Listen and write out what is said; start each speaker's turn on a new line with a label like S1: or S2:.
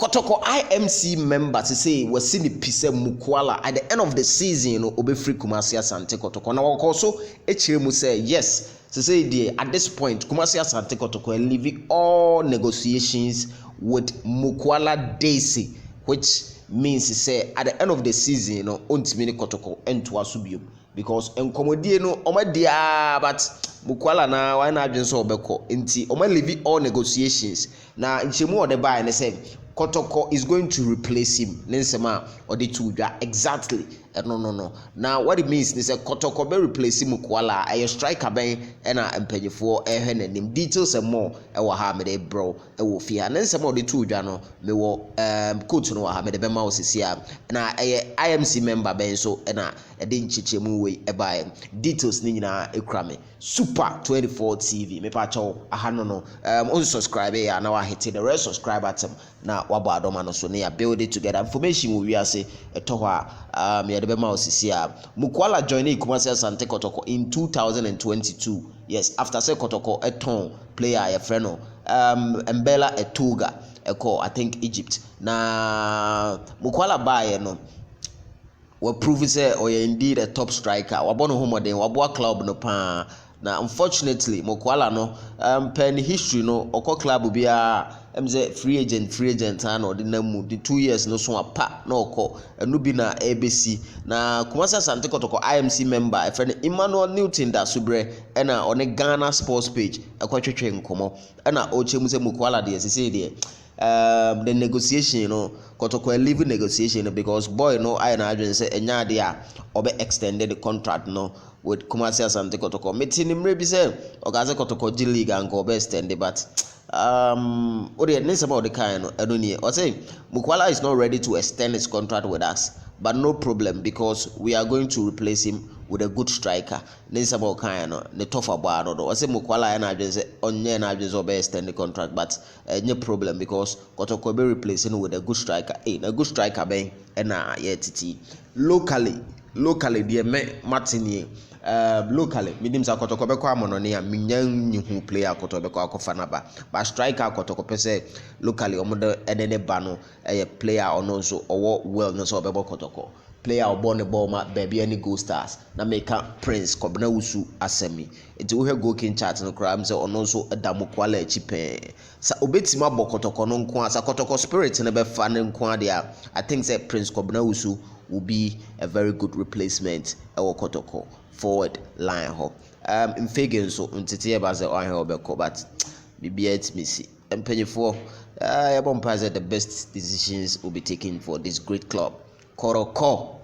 S1: Kotoko IMC members say we see the piece Mukwala at the end of the season obe free Kumasi Asante Kotoko. Now also Echiremu say yes. To say at this point Kumasi Asante Kotoko are leaving all negotiations with Mukwala Daisy, which means say at the end of the season ontimi Kotoko ento asubio because enkomodie no omadia but Mukwala na why na adwen so obeko nti oma leave all negotiations na nchemu ode buy ne say Kotoko is going to replace him nensema ode tuudwa exactly no now what it means is that Kotoko be replace Mukwala a striker ben na empanyefo ehwe nanim details and more e wo ha me de bro e wo fia nensema ode tuudwa no me wo coach no ha me de be ma osisia na IMC member ben so na ede nchichemu we e buy details ni nyina ekura me Super 24 TV me pa cho aha no on subscribe ya na wa hit the rest subscribe button na wabo adoma no so na ya build it together information we say eto ho a me de be ma osisi a Mukwala join Kumasi Asante Kotoko in 2022 yes after say Kotoko eton player ya friend no Mbela Etuga eko I think Egypt na Mukwala buy no we prove say or indeed a top striker wabono homoden waboa club no pa na unfortunately Mukwala no pen history no okọ club bia say free agent and or the namu the 2 years no so apa na okọ enu bi na ABC na Kumasi Asante Kotoko IMC member friend Emmanuel Newton da subre na on Ghana sports page akwatwetwe nkomo na ochemu se Mukwala de say there the negotiation Kotoko leave negotiation because boy I na adwen say enya de a obe extended the contract with Kumasi Asante Kotoko meeting him be say ogaze Kotoko G League and go be extended but ode nse about the kind enoni o say Mukwala is not ready to extend his contract with us but no problem because we are going to replace him with a good striker nse about kind the tougher boy no o say Mukwala na adwen say onye na adwen so be extend the contract but no problem because Kotoko be replacing with a good striker a good striker ben na yetiti locally the Martini locally medium sa Kotoko be kwa amonone a minyan hu player Kotoko be kwa akofa na ba but striker Kotoko pese locally omodo enene ba no player ono so owo well no so be Kotoko player obo ne ball ma baby any goal stars na make Prince Kobna Wusu asemi enti wo he goal king chart no kra am say ono so da Mukwala echi pe sa obetima bo Kotoko no nko asa Kotoko spirit ne be fa ne nko ade a I think say Prince Kobna Wusu will be a very good replacement for Kotoko forward line ho in figure so ntete ba say on he obeko but bibia etmisi empenyefo the best decisions will be taken for this great club Kotoko